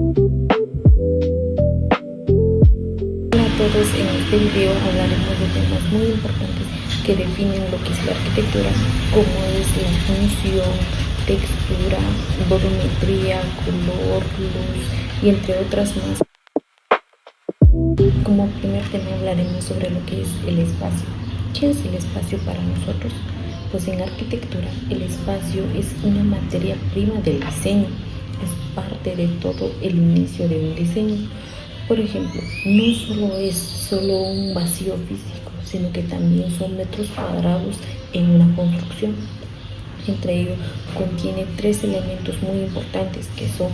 Hola a todos, en este video hablaremos de temas muy importantes que definen lo que es la arquitectura, como es la función, textura, volumetría, color, luz y entre otras más. Como primer tema hablaremos sobre lo que es el espacio. ¿Qué es el espacio para nosotros? Pues en arquitectura el espacio es una materia prima del diseño, es parte de todo el inicio de un diseño. Por ejemplo, no solo es un vacío físico, sino que también son metros cuadrados en una construcción. Entre ellos contiene tres elementos muy importantes, que son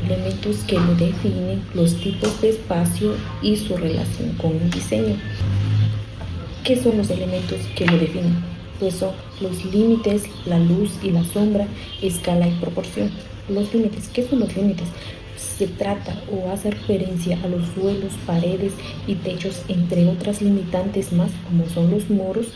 elementos que lo definen, los tipos de espacio y su relación con el diseño. ¿Qué son los elementos que lo definen? Pues son los límites, la luz y la sombra, escala y proporción. Los límites, ¿qué son los límites? Se trata o hace referencia a los suelos, paredes y techos, entre otras limitantes más, como son los muros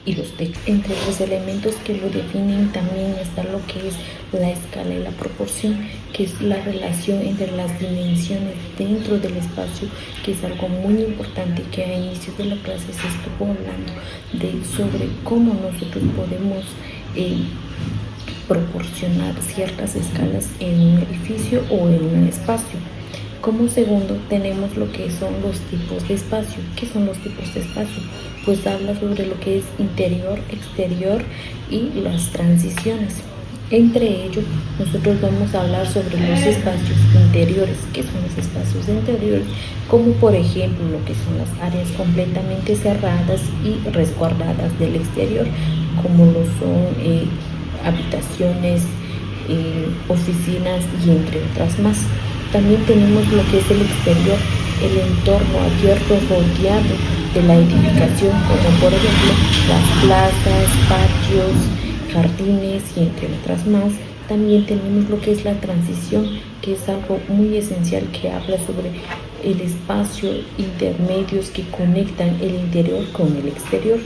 y los techos. Entre los elementos que lo definen también está lo que es la escala y la proporción, que es la relación entre las dimensiones dentro del espacio, que es algo muy importante, que a inicios de la clase se estuvo hablando sobre cómo nosotros podemos proporcionar ciertas escalas en un edificio o en un espacio. Como segundo tenemos lo que son los tipos de espacio. ¿Qué son los tipos de espacio? Pues habla sobre lo que es interior, exterior y las transiciones. Entre ellos nosotros vamos a hablar sobre los espacios interiores. ¿Qué son los espacios interiores? Como por ejemplo lo que son las áreas completamente cerradas y resguardadas del exterior, como lo son habitaciones, oficinas y entre otras más. También tenemos lo que es el exterior, el entorno abierto rodeado de la edificación, como por ejemplo las plazas, patios, jardines y entre otras más. También tenemos lo que es la transición, que es algo muy esencial, que habla sobre el espacio intermedios que conectan el interior con el exterior.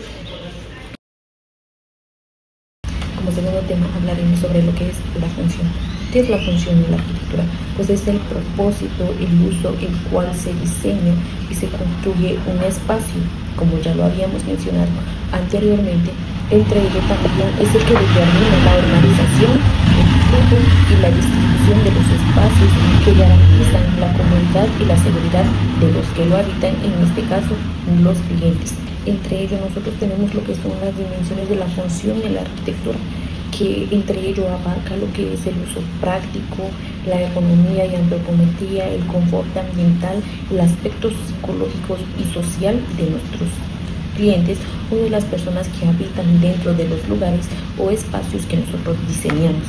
Como segundo tema hablaremos sobre lo que es la función. ¿Qué es la función en la arquitectura? Pues es el propósito, el uso, el cual se diseña y se construye un espacio, como ya lo habíamos mencionado anteriormente. Entre ellos también es el que determina la organización, el flujo y la distribución de los espacios que garantizan la comodidad y la seguridad de los que lo habitan, en este caso los clientes. Entre ellos nosotros tenemos lo que son las dimensiones de la función en la arquitectura, que entre ello abarca lo que es el uso práctico, la ergonomía y antropometría, el confort ambiental, el aspecto psicológico y social de nuestros clientes o de las personas que habitan dentro de los lugares o espacios que nosotros diseñamos.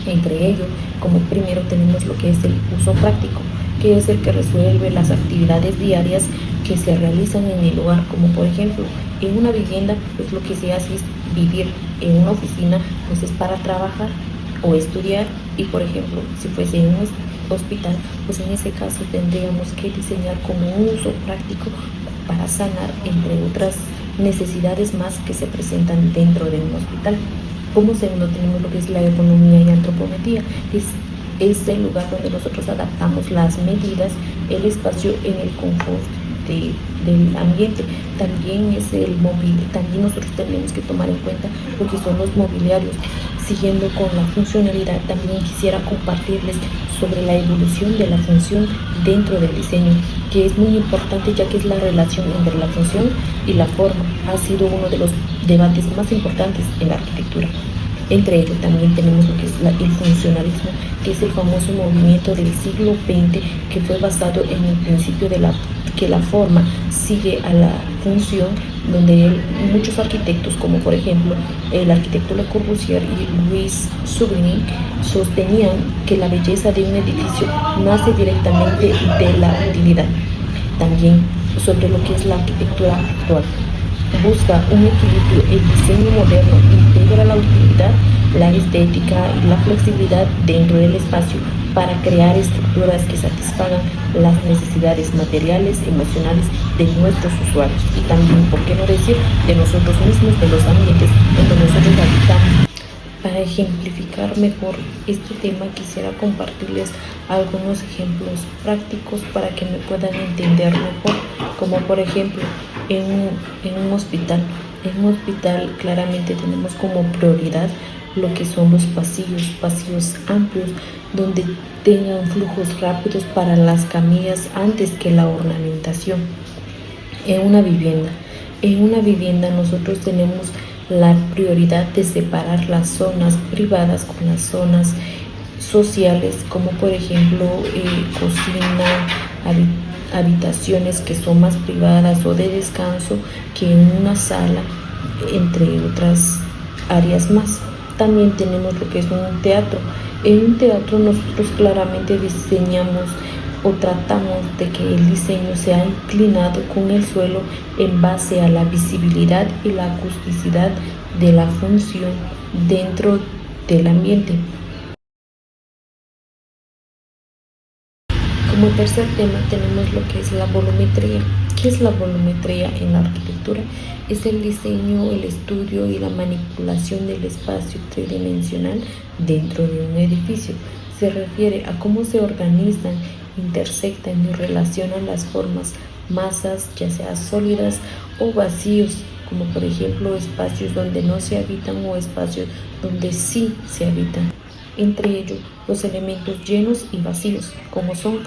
Entre ello, como primero tenemos lo que es el uso práctico, que es el que resuelve las actividades diarias que se realizan en el hogar, como por ejemplo en una vivienda, pues lo que se hace es vivir. En una oficina, pues es para trabajar o estudiar, y por ejemplo si fuese en un hospital, pues en ese caso tendríamos que diseñar como un uso práctico para sanar, entre otras necesidades más que se presentan dentro de un hospital. Como segundo tenemos lo que es la ergonomía y antropometría. Es el lugar donde nosotros adaptamos las medidas, el espacio en el confort del ambiente. También es el mobiliario. También nosotros tenemos que tomar en cuenta lo que son los mobiliarios. Siguiendo con la funcionalidad, también quisiera compartirles sobre la evolución de la función dentro del diseño, que es muy importante, ya que es la relación entre la función y la forma. Ha sido uno de los debates más importantes en la arquitectura. Entre ellos también tenemos lo que es el funcionalismo, que es el famoso movimiento del siglo XX, que fue basado en el principio de que la forma sigue a la función, donde muchos arquitectos, como por ejemplo el arquitecto Le Corbusier y Louis Souvigny, sostenían que la belleza de un edificio nace directamente de la utilidad. También sobre lo que es la arquitectura actual. Busca un equilibrio. El diseño moderno integra la utilidad, la estética y la flexibilidad dentro del espacio para crear estructuras que satisfagan las necesidades materiales, emocionales de nuestros usuarios, y también, por qué no decir, de nosotros mismos, de los ambientes donde nosotros habitamos. Para ejemplificar mejor este tema quisiera compartirles algunos ejemplos prácticos para que me puedan entender mejor, como por ejemplo en un hospital. En un hospital claramente tenemos como prioridad lo que son los pasillos amplios, donde tengan flujos rápidos para las camillas antes que la ornamentación. En una vivienda nosotros tenemos la prioridad de separar las zonas privadas con las zonas sociales, como por ejemplo cocina, habitaciones que son más privadas o de descanso que en una sala, entre otras áreas más. También tenemos lo que es un teatro. En un teatro nosotros claramente diseñamos o tratamos de que el diseño sea inclinado con el suelo en base a la visibilidad y la acusticidad de la función dentro del ambiente. Como tercer tema tenemos lo que es la volumetría. ¿Qué es la volumetría en la arquitectura? Es el diseño, el estudio y la manipulación del espacio tridimensional dentro de un edificio. Se refiere a cómo se organizan, intersectan y relacionan las formas, masas, ya sea sólidas o vacíos, como por ejemplo espacios donde no se habitan o espacios donde sí se habitan. Entre ellos, los elementos llenos y vacíos, como son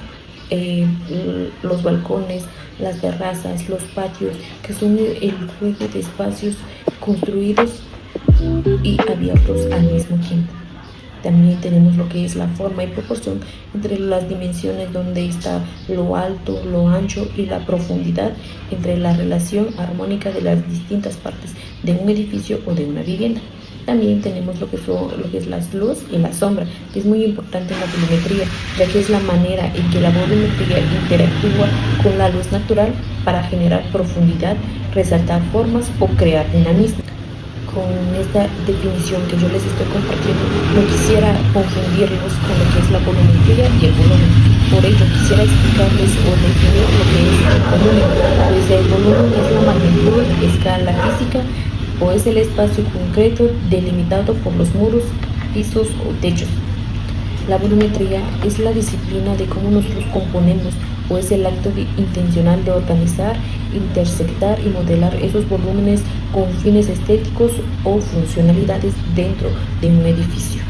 los balcones, las terrazas, los patios, que son el juego de espacios construidos y abiertos al mismo tiempo. También tenemos lo que es la forma y proporción entre las dimensiones, donde está lo alto, lo ancho y la profundidad entre la relación armónica de las distintas partes de un edificio o de una vivienda. También tenemos lo que es la luz y la sombra, que es muy importante en la volumetría, ya que es la manera en que la volumetría interactúa con la luz natural para generar profundidad, resaltar formas o crear dinamismo. Con esta definición que yo les estoy compartiendo, no quisiera confundirlos con lo que es la volumetría y el volumen. Por ello, quisiera explicarles o definir lo que es el volumen. Pues el volumen es la magnitud, escala física o es el espacio concreto delimitado por los muros, pisos o techos. La volumetría es la disciplina de cómo nosotros componemos o es el acto intencional de organizar, intersectar y modelar esos volúmenes con fines estéticos o funcionalidades dentro de un edificio.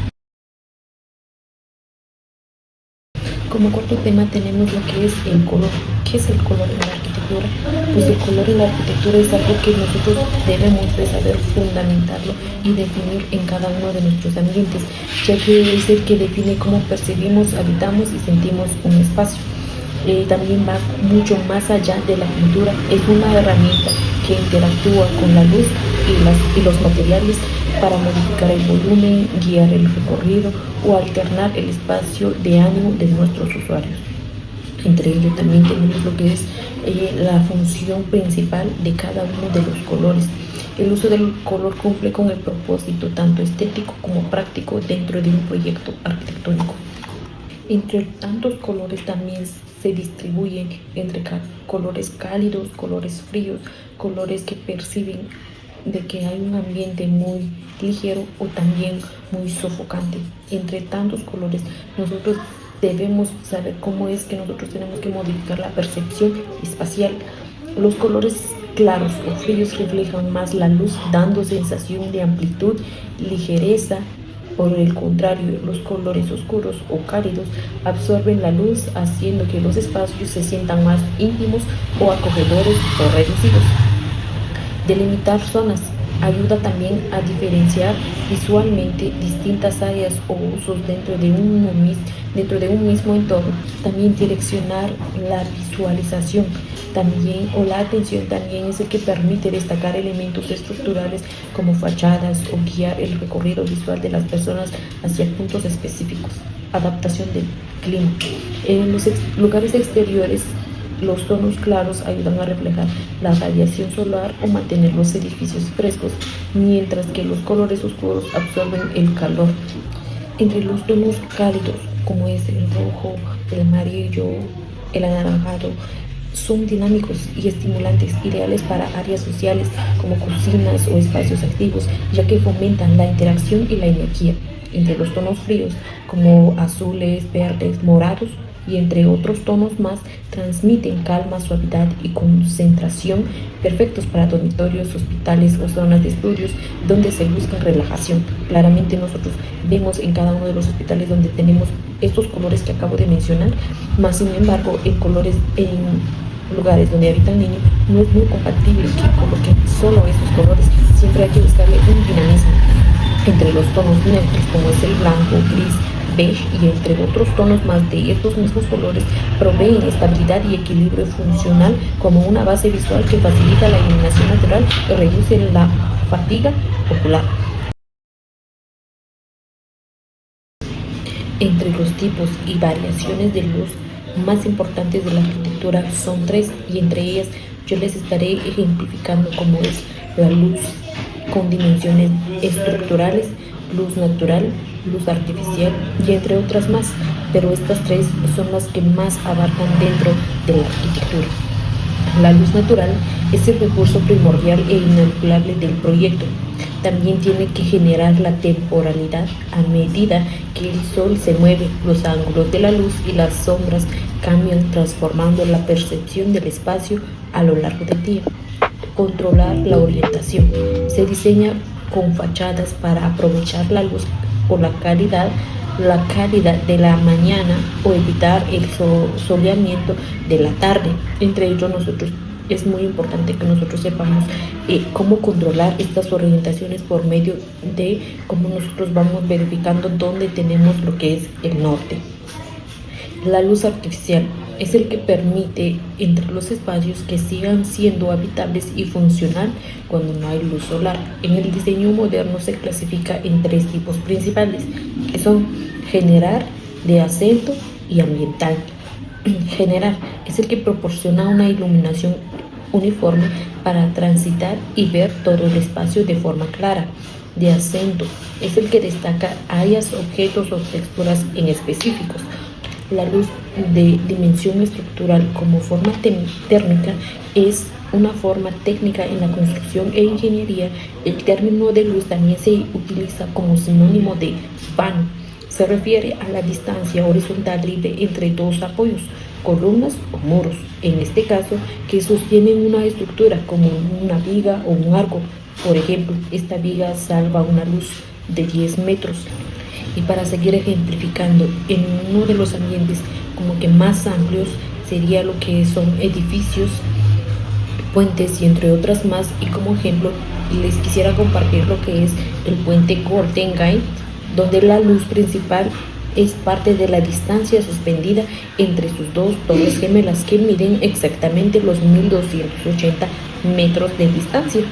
Como cuarto tema tenemos lo que es el color. ¿Qué es el color en la arquitectura? Pues el color en la arquitectura es algo que nosotros debemos de saber fundamentarlo y definir en cada uno de nuestros ambientes, ya que es el que define cómo percibimos, habitamos y sentimos un espacio. También va mucho más allá de la pintura, es una herramienta que interactúa con la luz y los materiales para modificar el volumen, guiar el recorrido o alternar el espacio de ánimo de nuestros usuarios. Entre ellos también tenemos lo que es la función principal de cada uno de los colores. El uso del color cumple con el propósito tanto estético como práctico dentro de un proyecto arquitectónico. Entre tantos colores también se distribuyen entre colores cálidos, colores fríos, colores que perciben de que hay un ambiente muy ligero o también muy sofocante. Entre tantos colores, nosotros debemos saber cómo es que nosotros tenemos que modificar la percepción espacial. Los colores claros o fríos reflejan más la luz, dando sensación de amplitud, ligereza. Por el contrario, los colores oscuros o cálidos absorben la luz, haciendo que los espacios se sientan más íntimos o acogedores o reducidos. Delimitar zonas ayuda también a diferenciar visualmente distintas áreas o usos dentro de un mismo entorno. También direccionar la visualización o la atención también es el que permite destacar elementos estructurales como fachadas o guiar el recorrido visual de las personas hacia puntos específicos. Adaptación del clima. En los lugares exteriores, los tonos claros ayudan a reflejar la radiación solar o mantener los edificios frescos, mientras que los colores oscuros absorben el calor. Entre los tonos cálidos, como es el rojo, el amarillo, el anaranjado, son dinámicos y estimulantes, ideales para áreas sociales como cocinas o espacios activos, ya que fomentan la interacción y la energía. Entre los tonos fríos, como azules, verdes, morados y entre otros tonos más, transmiten calma, suavidad y concentración, perfectos para dormitorios, hospitales o zonas de estudios donde se busca relajación. Claramente nosotros vemos en cada uno de los hospitales donde tenemos estos colores que acabo de mencionar, más sin embargo en colores en lugares donde habitan niños no es muy compatible que coloquen solo estos colores. Siempre hay que buscarle un dinamismo entre los tonos neutros como es el blanco, gris, beige y entre otros tonos más de estos mismos colores proveen estabilidad y equilibrio funcional como una base visual que facilita la iluminación natural y reduce la fatiga ocular. Entre los tipos y variaciones de luz más importantes de la arquitectura son tres, y entre ellas yo les estaré ejemplificando cómo es la luz con dimensiones estructurales, luz natural, luz artificial y entre otras más, pero estas tres son las que más abarcan dentro de la arquitectura. La luz natural es el recurso primordial e inalterable del proyecto. También tiene que generar la temporalidad a medida que el sol se mueve. Los ángulos de la luz y las sombras cambian, transformando la percepción del espacio a lo largo del día. Controlar la orientación. Se diseña con fachadas para aprovechar la luz o la calidad de la mañana o evitar el soleamiento de la tarde. Entre ellos nosotros es muy importante que nosotros sepamos cómo controlar estas orientaciones por medio de cómo nosotros vamos verificando dónde tenemos lo que es el norte. La luz artificial es el que permite entre los espacios que sigan siendo habitables y funcional cuando no hay luz solar. En el diseño moderno se clasifica en tres tipos principales, que son general, de acento y ambiental. General es el que proporciona una iluminación uniforme para transitar y ver todo el espacio de forma clara. De acento es el que destaca áreas, objetos o texturas en específicos. La luz de dimensión estructural como forma térmica es una forma técnica en la construcción e ingeniería. El término de luz también se utiliza como sinónimo de vano. Se refiere a la distancia horizontal libre entre dos apoyos, columnas o muros, en este caso, que sostienen una estructura como una viga o un arco. Por ejemplo, esta viga salva una luz de 10 metros. Y para seguir ejemplificando, en uno de los ambientes como que más amplios sería lo que son edificios, puentes y entre otras más. Y como ejemplo les quisiera compartir lo que es el puente Golden Gate, donde la luz principal es parte de la distancia suspendida entre sus dos torres gemelas que miden exactamente los 1280 metros de distancia,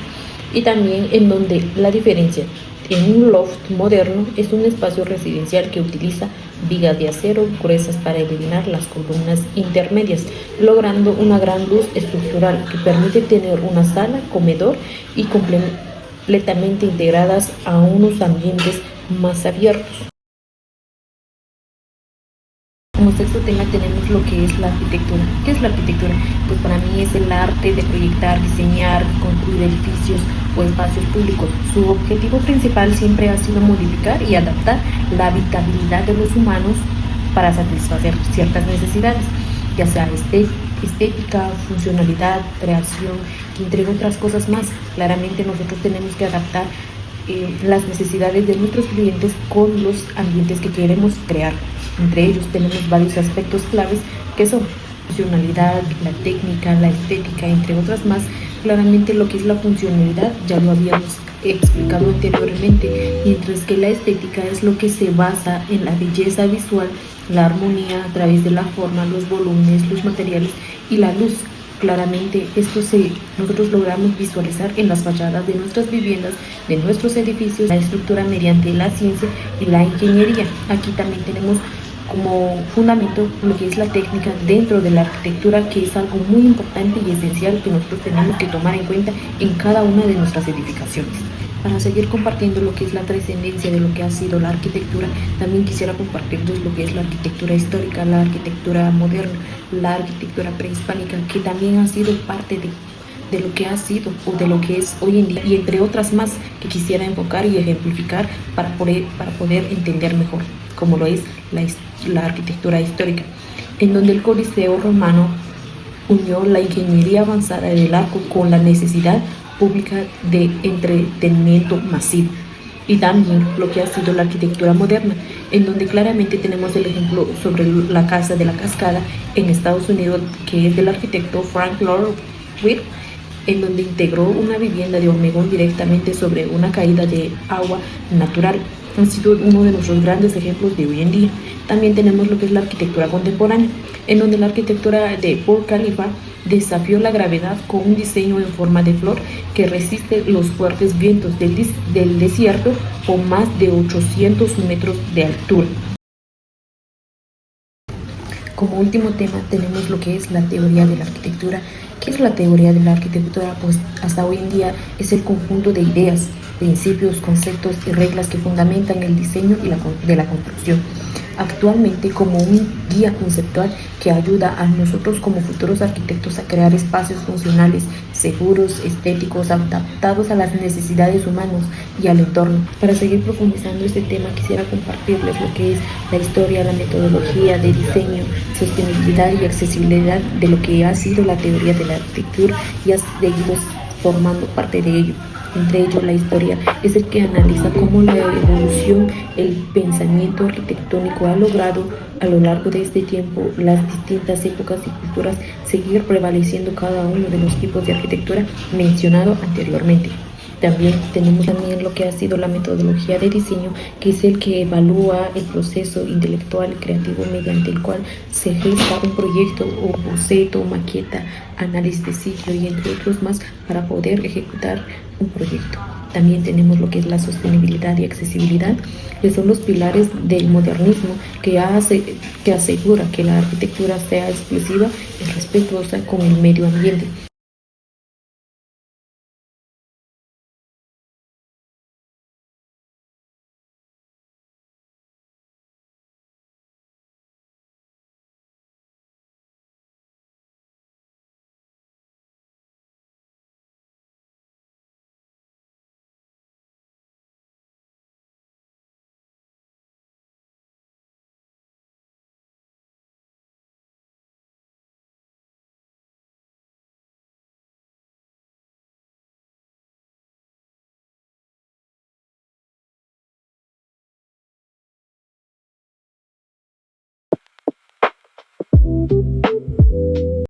y también en donde la diferencia en un loft moderno es un espacio residencial que utiliza vigas de acero gruesas para eliminar las columnas intermedias, logrando una gran luz estructural que permite tener una sala, comedor y completamente integradas a unos ambientes más abiertos. Como sexto tema tenemos lo que es la arquitectura. ¿Qué es la arquitectura? Pues para mí es el arte de proyectar, diseñar, construir edificios o espacios públicos. Su objetivo principal siempre ha sido modificar y adaptar la habitabilidad de los humanos para satisfacer ciertas necesidades, ya sea estética, funcionalidad, creación, entre otras cosas más. Claramente nosotros tenemos que adaptar las necesidades de nuestros clientes con los ambientes que queremos crear. Entre ellos tenemos varios aspectos claves que son funcionalidad, la técnica, la estética, entre otras más. Claramente lo que es la funcionalidad ya lo habíamos explicado anteriormente, mientras que la estética es lo que se basa en la belleza visual, la armonía a través de la forma, los volúmenes, los materiales y la luz. Claramente nosotros logramos visualizar en las fachadas de nuestras viviendas, de nuestros edificios, la estructura mediante la ciencia y la ingeniería. Aquí también tenemos como fundamento lo que es la técnica dentro de la arquitectura, que es algo muy importante y esencial que nosotros tenemos que tomar en cuenta en cada una de nuestras edificaciones. Para seguir compartiendo lo que es la trascendencia de lo que ha sido la arquitectura, también quisiera compartirles lo que es la arquitectura histórica, la arquitectura moderna, la arquitectura prehispánica, que también ha sido parte de lo que ha sido o de lo que es hoy en día, y entre otras más que quisiera enfocar y ejemplificar para poder entender mejor, como lo es la arquitectura histórica, en donde el Coliseo romano unió la ingeniería avanzada del arco con la necesidad pública de entretenimiento masivo. Y también lo que ha sido la arquitectura moderna, en donde claramente tenemos el ejemplo sobre la Casa de la Cascada en Estados Unidos, que es del arquitecto Frank Lloyd Wright, en donde integró una vivienda de hormigón directamente sobre una caída de agua natural. Han sido uno de nuestros grandes ejemplos de hoy en día. También tenemos lo que es la arquitectura contemporánea, en donde la arquitectura de Burj Khalifa desafió la gravedad con un diseño en forma de flor que resiste los fuertes vientos del desierto con más de 800 metros de altura. Como último tema tenemos lo que es la teoría de la arquitectura. ¿Qué es la teoría de la arquitectura? Pues hasta hoy en día es el conjunto de ideas, principios, conceptos y reglas que fundamentan el diseño de la construcción. Actualmente como un guía conceptual que ayuda a nosotros como futuros arquitectos a crear espacios funcionales, seguros, estéticos, adaptados a las necesidades humanas y al entorno. Para seguir profundizando este tema quisiera compartirles lo que es la historia, la metodología de diseño, sostenibilidad y accesibilidad de lo que ha sido la teoría de la arquitectura y ha seguido formando parte de ello. Entre ellos, la historia es el que analiza cómo la evolución, el pensamiento arquitectónico ha logrado a lo largo de este tiempo, las distintas épocas y culturas, seguir prevaleciendo cada uno de los tipos de arquitectura mencionado anteriormente. También tenemos lo que ha sido la metodología de diseño, que es el que evalúa el proceso intelectual y creativo mediante el cual se gesta un proyecto o boceto, maqueta, análisis de ciclo y entre otros más para poder ejecutar un proyecto. También tenemos lo que es la sostenibilidad y accesibilidad, que son los pilares del modernismo que asegura que la arquitectura sea exclusiva y respetuosa con el medio ambiente.